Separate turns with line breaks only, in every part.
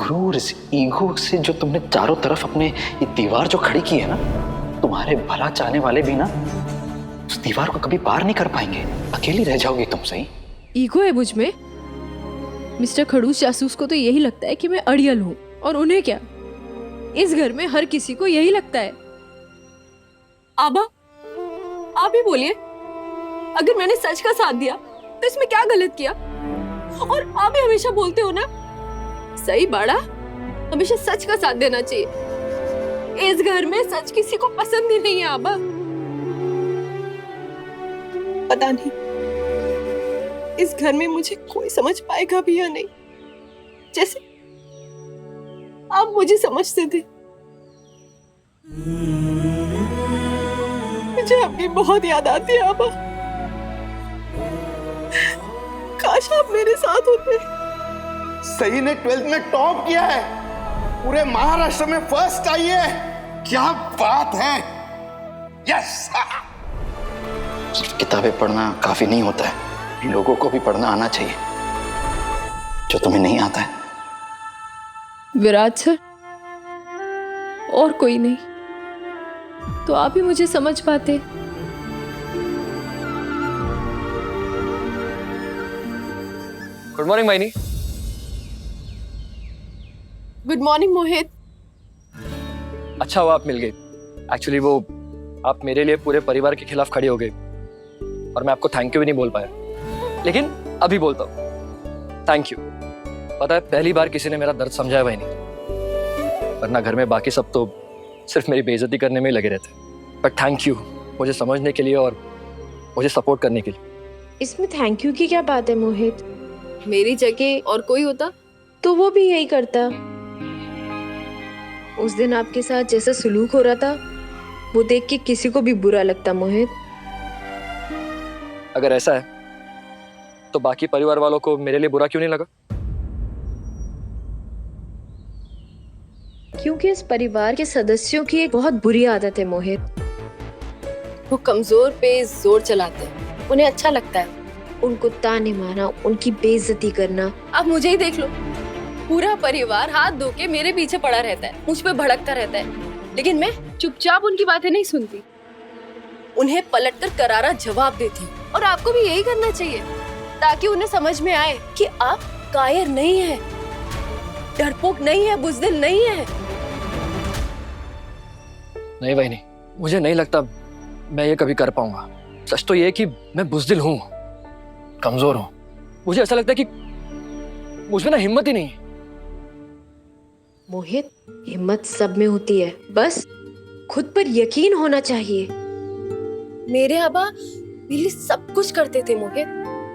गुरूर, इस ईगो से जो तुमने चारों तरफ अपने ये दीवार जो खड़ी की है ना, तुम्हारे भला चाहने वाले भी ना उस दीवार को कभी पार नहीं कर पाएंगे। अकेली रह जाओगी तुम। सही
ईगो है मुझ में? मिस्टर खड़ूस जासूस को तो यही लगता है कि मैं अड़ियल हूँ, और उन्हें क्या, इस घर में हर किसी को यही लगता है।
आबा, आप ही बोलिए, अगर मैंने सच का साथ दिया तो इसमें क्या गलत किया? और आप ही हमेशा बोलते हो ना, सही बाड़ा, हमेशा सच का साथ देना चाहिए। इस घर में सच किसी को पसंद ही नहीं है आबा। पता नहीं इस घर में मुझे कोई समझ पाएगा भी या नहीं, जैसे आप मुझे समझते थे। मुझे आपकी बहुत याद आती है आबा। काश आप मेरे साथ होते।
सही ने 12th में टॉप किया है, पूरे महाराष्ट्र में फर्स्ट आई है। क्या बात है। यस।
सिर्फ किताबें पढ़ना काफी नहीं होता है, लोगों को भी पढ़ना आना चाहिए, जो तुम्हें नहीं आता है।
विराट सर, और कोई नहीं तो आप ही मुझे समझ पाते।
Good morning Maini.
Good morning Mohit.
अच्छा हुआ आप मिल गए। एक्चुअली वो आप मेरे लिए पूरे परिवार के खिलाफ खड़े हो गए और मैं आपको थैंक यू भी नहीं बोल पाया, लेकिन अभी बोलता हूँ थैंक यू। पता है, पहली बार किसी ने मेरा दर्द समझाया वही नहीं, वरना घर में बाकी सब तो सिर्फ मेरी बेइज्जती करने में ही लगे रहते। बट थैंक यू मुझे समझने के लिए और मुझे सपोर्ट करने के लिए।
इसमें थैंक यू की क्या बात है मोहित?
मेरी जगह और कोई होता
तो वो भी यही करता। उस दिन आपके साथ जैसा सलूक हो रहा था वो देख के किसी को भी बुरा लगता मोहित।
अगर ऐसा है तो बाकी परिवार वालों को मेरे लिए बुरा क्यों नहीं लगा?
क्योंकि इस परिवार के सदस्यों की एक बहुत बुरी आदत है मोहित।
वो कमजोर पे जोर चलाते हैं, उन्हें अच्छा लगता है।
उनको ताने मारना, उनकी बेइज्जती करना।
आप मुझे ही देख लो, पूरा परिवार हाथ धो के मेरे पीछे पड़ा रहता है, मुझ पे भड़कता रहता है, लेकिन मैं चुपचाप उनकी बातें नहीं सुनती, उन्हें पलटकर करारा जवाब देती। और आपको भी यही करना चाहिए, ताकि उन्हें समझ में आए कि आप कायर नहीं है, डरपोक नहीं है, बुज़दिल नहीं है।
नहीं भाई नहीं, मुझे नहीं लगता मैं ये कभी कर पाऊंगा। सच तो ये है कि मैं बुज़दिल हूँ, कमजोर हूँ। मुझे ऐसा लगता है कि मुझमें ना हिम्मत ही नहीं है।
मोहित, हिम्मत सब में होती है, बस खुद पर यकीन होना चाहिए।
मेरे अब्बा मेरे लिए सब कुछ करते थे मोहित,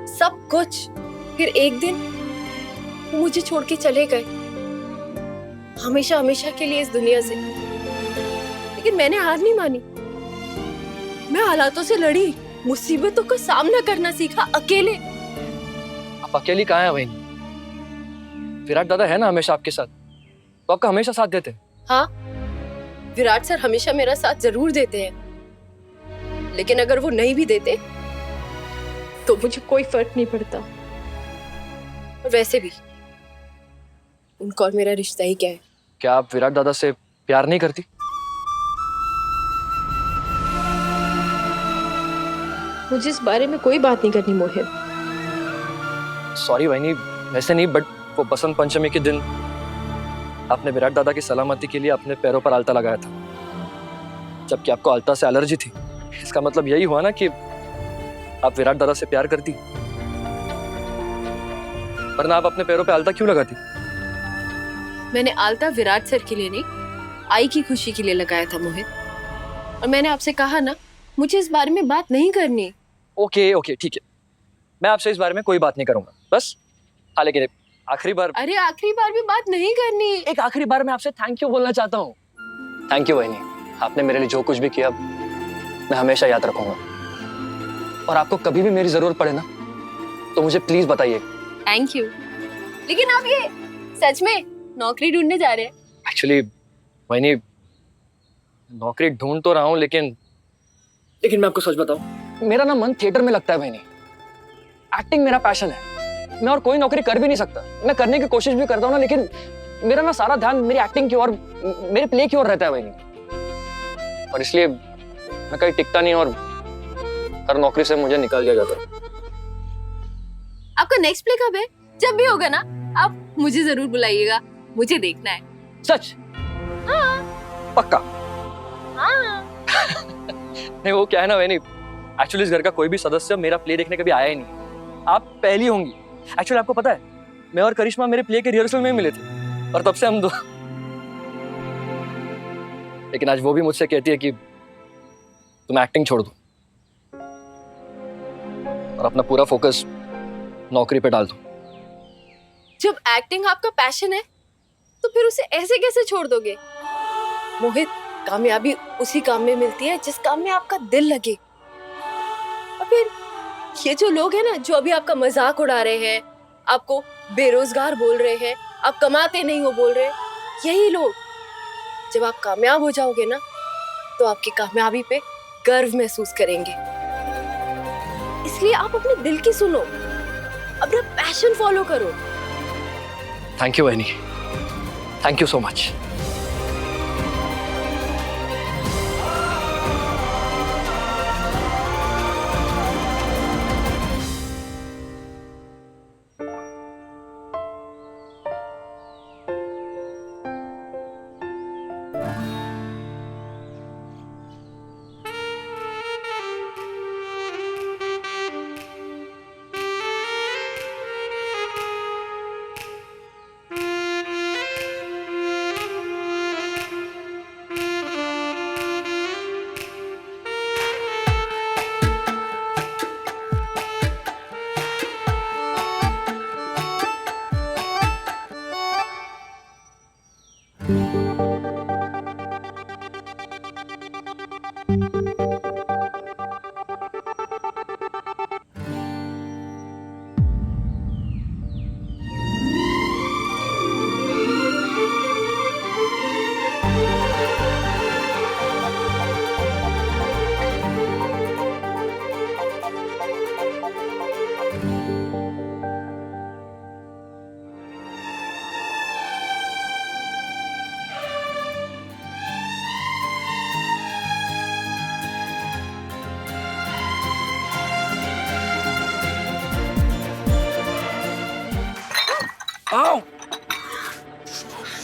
सब कुछ। फिर एक दिन वो मुझे छोड़ के चले गए, हमेशा हमेशा के लिए इस दुनिया से। लेकिन मैंने हार नहीं मानी, मैं हालातों से लड़ी, मुसीबतों का सामना करना सीखा अकेले।
आप अकेली कहाँ हैं बहन? विराट दादा है ना हमेशा आपके साथ, वो आपका हमेशा साथ देते हैं।
हाँ, विराट सर हमेशा मेरा साथ जरूर देते हैं, लेकिन अगर वो नहीं भी देते
तो मुझे कोई फर्क नहीं पड़ता।
और वैसे भी उनका और मेरा रिश्ता ही क्या है।
क्या आप विराट दादा से प्यार नहीं करती?
मुझे इस बारे में कोई बात नहीं करनी मोहित।
सॉरी बहनी, वैसे नहीं, बट वो बसंत पंचमी के दिन आपने विराट दादा की सलामती के लिए अपने पैरों पर आलता लगाया था, जबकि आपको आलता से एलर्जी थी। इसका मतलब यही हुआ ना कि आप विराट दादा से प्यार करती, वरना आप अपने पैरों पे आलता क्यों लगाती?
मैंने आलता विराट सर के लिए नहीं, आई की खुशी के लिए लगाया था मोहित। और मैंने आपसे कहा ना, मुझे इस बारे में बात नहीं करनी।
ओके ओके ठीक है, मैं आपसे इस बारे में कोई बात नहीं करूंगा, बस। हाँ, लेकिन आखिरी बार,
अरे आखिरी बार भी बात नहीं करनी।
एक आखिरी बार मैं आपसे थैंक यू बोलना चाहता हूँ। थैंक यू बहनी, आपने मेरे लिए जो कुछ भी किया मैं हमेशा याद रखूंगा। और आपको कभी भी मेरी जरूरत पड़े ना तो मुझे प्लीज बताइए।
Thank you. लेकिन आप ये सच में नौकरी ढूंढने जा रहे हैं?
एक्चुअली बहनी, नौकरी ढूंढ तो रहा हूँ, लेकिन मैं आपको सच बताऊं, मेरा ना मन थिएटर में लगता है बहनी। एक्टिंग मेरा पैशन है, मैं और कोई नौकरी कर भी नहीं सकता। मैं करने की कोशिश भी करता हूँ ना, लेकिन मेरा ना सारा ध्यान मेरी एक्टिंग की ओर, मेरे प्ले की ओर रहता है वही, और इसलिए मैं कहीं टिकता नहीं और हर नौकरी से मुझे निकाल दिया जाता है।
आपका नेक्स्ट प्ले कब है? जब भी होगा ना आप मुझे जरूर बुलाइएगा, मुझे देखना है।
सच?
हाँ।
पक्का?
हाँ।
नहीं वो क्या है ना वैनी, एक्चुअली इस घर का कोई भी सदस्य मेरा प्ले देखने कभी आया ही नहीं। आप पहली होंगी। एक्चुअली आपको पता है, मैं और करिश्मा मेरे प्ले के रिहर्सल में ही मिले थे और तब से हम दो। लेकिन आज वो भी मुझसे कहती है कि तुम एक्टिंग छोड़ दो और अपना पूरा फोकस नौकरी पे डाल दो।
जब एक्टिंग आपका पैशन है तो फिर उसे ऐसे कैसे छोड़ दोगे? मोहित, कामयाबी उसी काम में मिलती है जिस काम में आपका दिल लगे। और फिर ये जो लोग हैं ना, जो अभी आपका मजाक उड़ा रहे हैं, आपको बेरोजगार बोल रहे हैं, आप कमाते नहीं हो बोल रहे हैं, यही लोग जब आप कामयाब हो जाओगे ना तो आपकी कामयाबी पे गर्व महसूस करेंगे। इसलिए आप अपने दिल की सुनो, अपना पैशन फॉलो करो।
थैंक यू वैनी, thank you so much.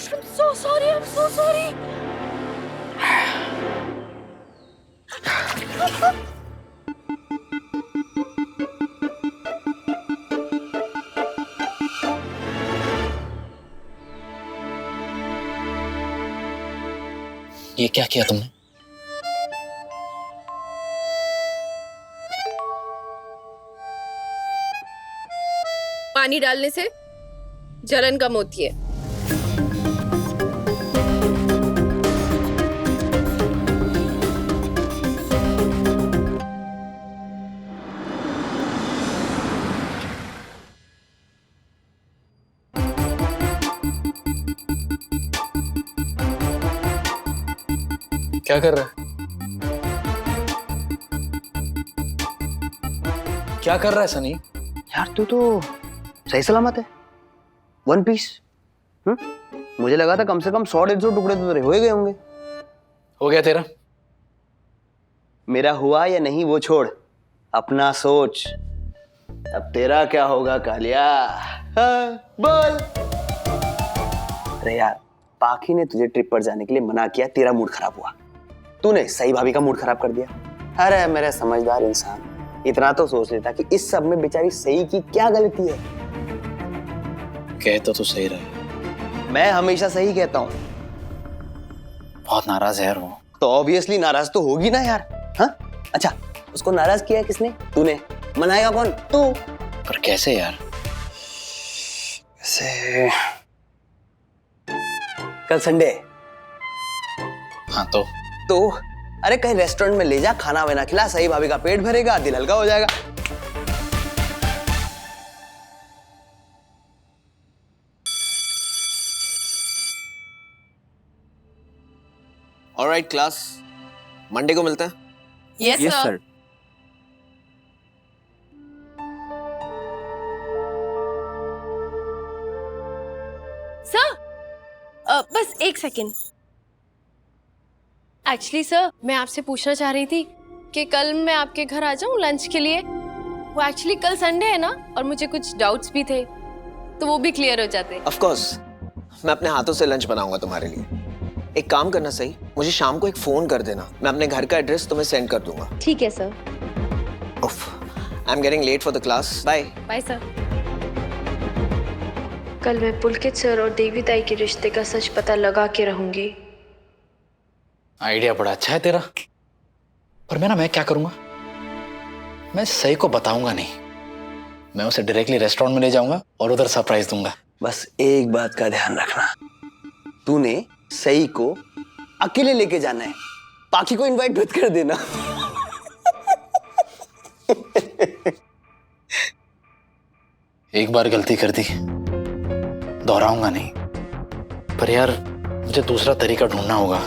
I'm so sorry, I'm so sorry.
ये क्या किया तुमने?
पानी डालने से जलन कम होती है।
क्या कर रहा है? क्या कर रहा है सनी?
यार तू तो सही सलामत है। One piece. मुझे लगा था कम से कम 100-150 टुकड़े तो तेरे हो ही गए होंगे।
हो गया तेरा?
मेरा हुआ या नहीं वो छोड़, अपना सोच। अब तेरा क्या होगा कालिया? हाँ, बोल। अरे यार, पाखी ने तुझे ट्रिप पर जाने के लिए मना किया, तेरा मूड खराब हुआ। तूने सही भाभी का मूड खराब कर दिया। अरे मेरे समझदार इंसान, इतना तो सोच लेता कि इस सब में बेचारी सही की क्या गलती है।
कह तो सही रहे।
मैं हमेशा सही कहता हूँ।
बहुत नाराज है यार वो।
तो ऑब्वियसली नाराज तो होगी ना यार। हाँ, अच्छा उसको नाराज किया है किसने? तूने। मनाएगा कौन? तू।
पर कैसे यार?
कैसे? कल संडे।
हाँ
तो अरे कहीं रेस्टोरेंट में ले जा, खाना वाना खिला, सही भाभी का पेट भरेगा, दिल हल्का हो जाएगा।
ऑलराइट क्लास, मंडे को मिलते हैं।
Yes sir. सर, बस एक सेकेंड। एक्चुअली सर, मैं आपसे पूछना चाह रही थी कि कल मैं आपके घर आ जाऊं लंच के लिए। वो एक्चुअली कल संडे है ना, और मुझे कुछ डाउट्स भी थे, तो वो भी क्लियर हो जाते।
ऑफ कोर्स, मैं अपने हाथों से लंच बनाऊंगा तुम्हारे लिए। एक काम करना सही, मुझे शाम को एक फोन कर देना, मैं अपने घर का एड्रेस तुम्हें सेंड कर दूंगा।
ठीक है sir.
I am getting late for the class. Bye.
Bye sir.
कल मैं पुलकित सर और देवी ताई के रिश्ते का सच पता लगा के रहूंगी।
आइडिया बड़ा अच्छा है तेरा, पर मैं क्या करूंगा? मैं सही को बताऊंगा नहीं, मैं उसे डायरेक्टली रेस्टोरेंट में ले जाऊंगा और उधर सरप्राइज दूंगा।
बस एक बात का ध्यान रखना, तूने सही को अकेले लेके जाना है, बाकी को इनवाइट मत कर देना।
एक बार गलती कर दी, दोहराऊंगा नहीं। पर यार, मुझे दूसरा तरीका ढूंढना होगा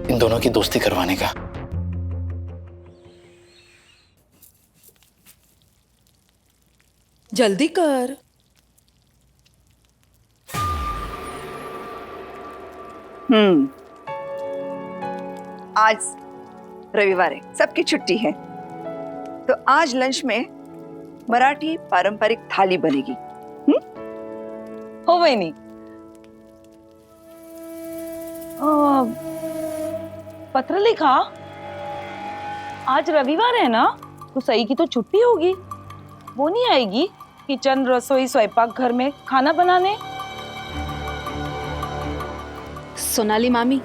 इन दोनों की दोस्ती करवाने का।
जल्दी कर।
आज रविवार है, सबकी छुट्टी है, तो आज लंच में मराठी पारंपरिक थाली बनेगी। हो वही नहीं?
पत्र लिखा, आज रविवार है ना, तो सही की तो छुट्टी होगी, वो नहीं आएगी किचन, रसोई, स्वयंपाक घर में खाना बनाने?
सोनाली मामी,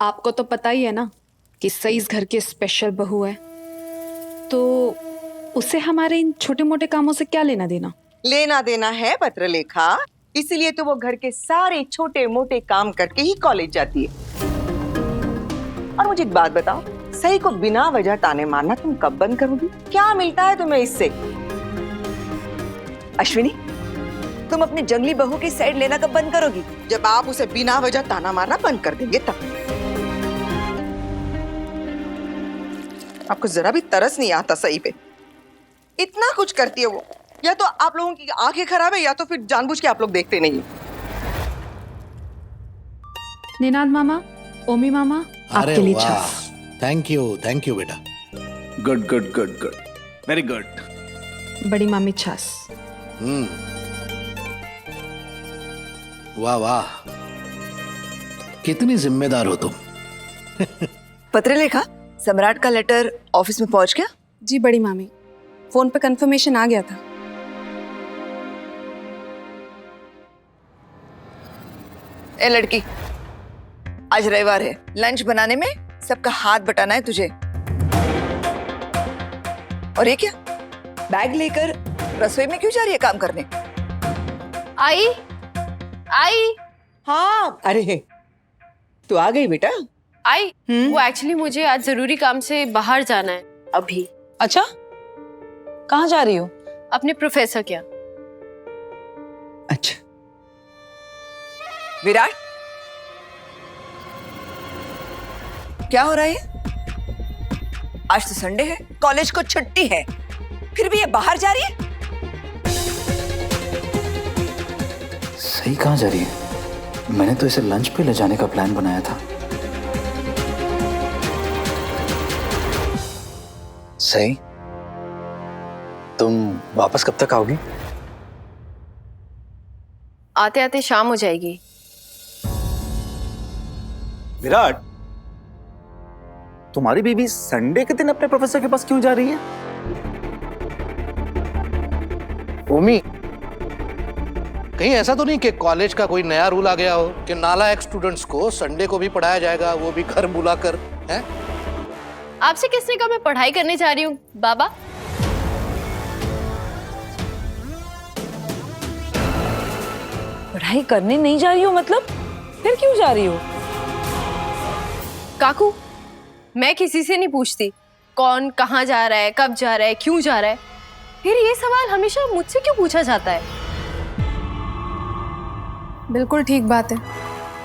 आपको तो पता ही है ना कि सही इस घर की स्पेशल बहू है, तो उसे हमारे इन छोटे मोटे कामों से क्या लेना देना?
लेना देना है पत्रलेखा, इसीलिए तो वो घर के सारे छोटे मोटे काम करके ही कॉलेज जाती है। और मुझे एक बात बताओ, सही को बिना वजह ताने मारना तुम कब बंद करोगी? क्या मिलता है तुम्हें इससे? अश्विनी, तुम अपनी जंगली बहू की साइड लेना कब बंद करोगी? जब आप उसे बिना वजह ताना मारना बंद कर देंगे तब। आपको जरा भी तरस नहीं आता सही पे, इतना कुछ करती है वो। या तो आप लोगों की आंखें खराब है, या तो फिर जानबूझ के आप लोग देखते नहीं।
निनाद मामा, ओमी मामा, आपके लिए छाछ।
थैंक यू बेटा।
Good good good good, very good.
बड़ी मामी छाछ।
वाह वाह, कितनी जिम्मेदार हो तुम।
पत्रलेखा, सम्राट का लेटर ऑफिस में पहुंच गया?
जी बड़ी मामी, फोन पे कंफर्मेशन आ गया था।
ए लड़की, आज रविवार है, लंच बनाने में सबका हाथ बटाना है तुझे। और ये क्या, बैग लेकर रसोई में क्यों जा रही है काम करने?
आई आई।
हाँ, अरे तू आ गई बेटा।
आई, वो एक्चुअली मुझे आज जरूरी काम से बाहर जाना है अभी।
अच्छा, कहाँ जा रही हो?
अपने प्रोफेसर क्या।
अच्छा।
विराट, क्या हो रहा है? आज तो संडे है, कॉलेज को छुट्टी है, फिर भी ये बाहर जा रही है।
सही कहाँ जा रही है? मैंने तो इसे लंच पे ले जाने का प्लान बनाया था। सही, तुम वापस कब तक आओगी?
आते आते शाम हो जाएगी।
विराट, तुम्हारी बीवी संडे के दिन अपने प्रोफेसर के पास क्यों जा रही है?
ओमी, कहीं ऐसा तो नहीं कि कॉलेज का कोई नया रूल आ गया हो कि नालायक स्टूडेंट्स को संडे को भी पढ़ाया जाएगा, वो भी घर बुलाकर? हैं?
आपसे किसने कहा मैं पढ़ाई करने जा रही हूँ बाबा?
पढ़ाई करने नहीं जा रही हो मतलब? फिर क्यों जा रही हो?
काकू, मैं किसी से नहीं पूछती कौन कहाँ जा रहा है, कब जा रहा है, क्यों जा रहा है। फिर ये सवाल हमेशा मुझसे क्यों पूछा जाता है?
बिल्कुल ठीक बात है।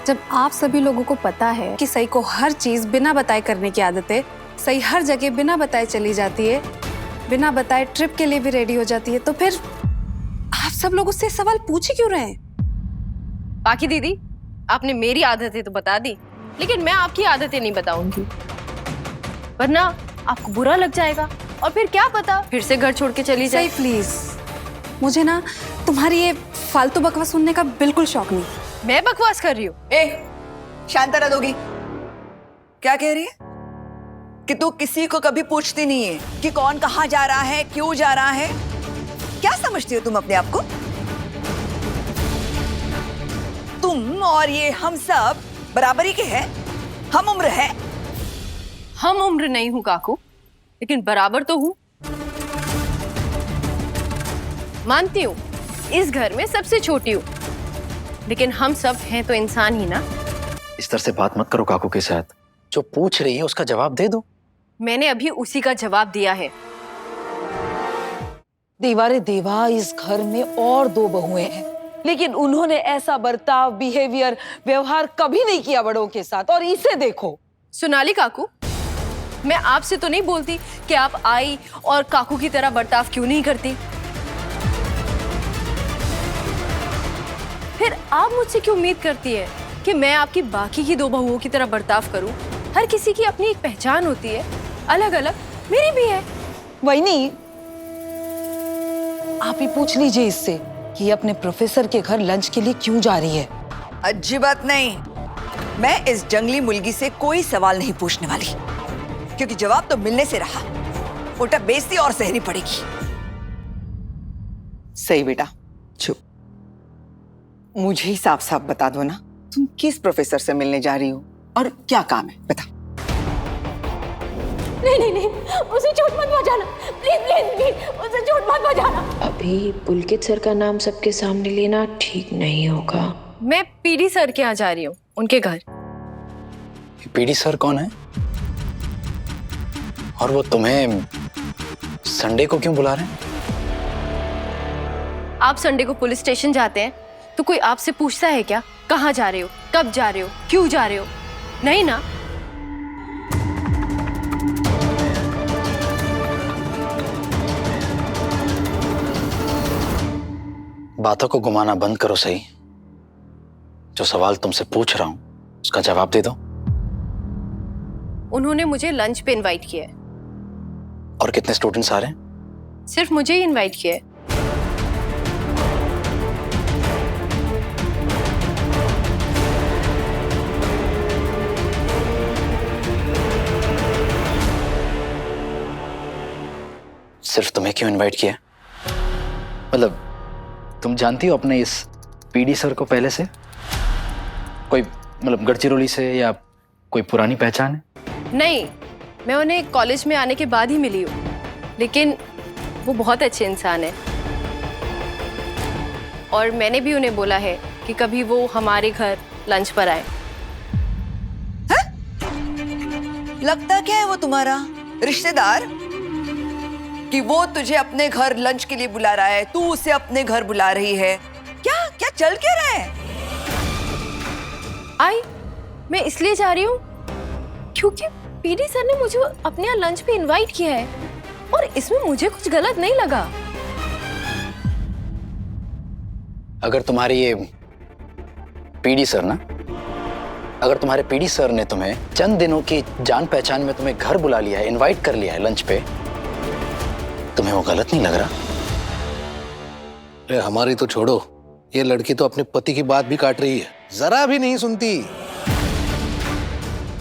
जब आप सभी लोगों को पता है कि सही को हर चीज बिना बताए करने की आदत है, सही हर जगह बिना बताए चली जाती है, बिना बताए ट्रिप के लिए भी रेडी हो जाती है, तो फिर आप सब लोग उससे सवाल पूछ ही क्यों रहे हैं?
बाकी दीदी, आपने मेरी आदतें तो बता दी, लेकिन मैं आपकी आदतें नहीं बताऊंगी, वरना आपको बुरा लग जाएगा और फिर क्या पता फिर से घर छोड़ के चली जाए।
सही प्लीज, मुझे ना तुम्हारी ये फालतू बकवास सुनने का बिल्कुल शौक नहीं।
मैं बकवास कर रही हूँ?
ए, शांत रह दोगी? क्या कह रही है? कि तू किसी को कभी पूछती नहीं है कि कौन कहाँ जा रहा है, क्यों जा रहा है? क्या समझती हो तुम अपने आप को? तुम और ये हम सब बराबरी के हैं, हम उम्र है।
हम उम्र नहीं हूँ काकू, लेकिन बराबर तो हूँ। मानती हूँ इस घर में सबसे छोटी हूँ, लेकिन हम सब हैं तो इंसान ही ना।
इस तरह से बात मत करो काकू के साथ। जो पूछ रही है उसका जवाब दे दो।
मैंने अभी उसी का जवाब दिया है।
देवारे देवा, इस घर में और 2 बहुएं हैं, लेकिन उन्होंने ऐसा बर्ताव, बिहेवियर, व्यवहार कभी नहीं किया बड़ों के साथ। और इसे देखो।
सोनाली काकू, मैं आपसे तो नहीं बोलती कि आप आई और काकू की तरह बर्ताव क्यों नहीं करती, फिर आप मुझसे क्यों उम्मीद करती है कि मैं आपकी बाकी की 2 बहुओं की तरह बर्ताव करूं? हर किसी की अपनी एक पहचान होती है, अलग अलग, मेरी भी है।
वही नहीं, आप ही पूछ लीजिए इससे कि ये अपने प्रोफेसर के घर लंच के लिए क्यों जा रही है।
अच्छी बात नहीं, मैं इस जंगली मुर्गी से कोई सवाल नहीं पूछने वाली, क्योंकि जवाब तो मिलने से रहा, उल्टा बेइज्जती और सहनी पड़ेगी। सही बेटा, चुप। मुझे ही साफ साफ बता दो ना, तुम किस प्रोफेसर से मिलने जा रही हो और क्या काम है, बता।
नहीं, उसे चोट मत पहुंचाना, प्लीज, उसे चोट मत पहुंचाना।
अभी पुलकित सर का नाम सबके सामने लेना ठीक नहीं होगा।
मैं पीडी सर के यहाँ जा रही हूँ, उनके घर।
पीडी सर कौन है? और वो तुम्हें संडे को क्यों बुला रहे हैं?
आप संडे को पुलिस स्टेशन जाते हैं तो कोई आपसे पूछता है क्या, कहाँ जा रहे हो, कब जा रहे हो, क्यों जा रहे हो? नहीं ना।
बातों को घुमाना बंद करो सही। जो सवाल तुमसे पूछ रहा हूं उसका जवाब दे दो।
उन्होंने मुझे लंच पे इनवाइट किया है।
और कितने स्टूडेंट्स आ रहे हैं?
सिर्फ मुझे ही इनवाइट किया है।
सिर्फ तुम्हें क्यों इनवाइट किया? मतलब तुम जानती हो अपने इस पीडी सर को पहले से? कोई मतलब गढ़चिरौली से या कोई पुरानी पहचान है?
नहीं, मैं उन्हें कॉलेज में आने के बाद ही मिली हूँ, लेकिन वो बहुत अच्छे इंसान है और मैंने भी उन्हें बोला है कि कभी वो हमारे घर लंच पर आए।
लगता क्या है वो तुम्हारा रिश्तेदार कि वो तुझे अपने घर लंच के लिए बुला रहा है, तू उसे अपने घर बुला रही है? क्या क्या चल क्या रहा है?
आई, मैं इसलिए जा रही हूँ क्योंकि पीडी सर ने मुझे अपने यहाँ लंच पे इनवाइट किया है और इसमें मुझे कुछ गलत नहीं लगा।
अगर तुम्हारी ये पीडी सर ना, अगर तुम्हारे पीडी सर ने तुम्हें चंद दिनों की जान पहचान में तुम्हें घर बुला लिया है, इनवाइट कर लिया है लंच पे, तुम्हें वो गलत नहीं लग रहा?
अरे हमारी तो छोड़ो, ये लड़की तो अपने पति की बात भी काट रही है, जरा भी नहीं सुनती।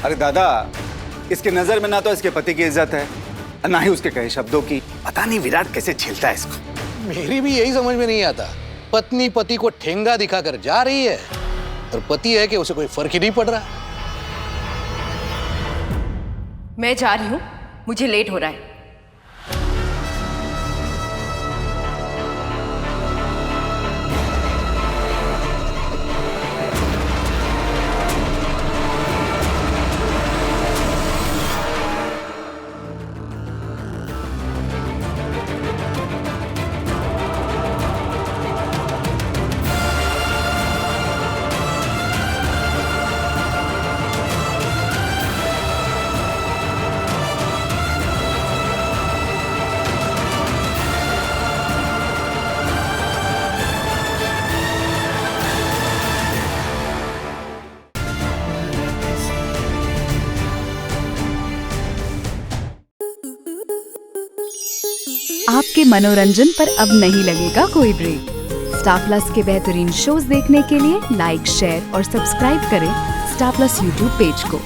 अरे दादा, इसके नजर में ना तो इसके पति की इज्जत है, ना ही उसके कहे शब्दों की। पता नहीं विराट कैसे झेलता है इसको।
मेरी भी यही समझ में नहीं आता। पत्नी पति को ठेंगा दिखाकर जा रही है और पति है कि उसे कोई फर्क ही नहीं पड़ रहा।
मैं जा रही हूँ, मुझे लेट हो रहा है।
आपके मनोरंजन पर अब नहीं लगेगा कोई ब्रेक। स्टार प्लस के बेहतरीन शोज देखने के लिए लाइक, शेयर और सब्सक्राइब करें स्टार प्लस यूट्यूब पेज को।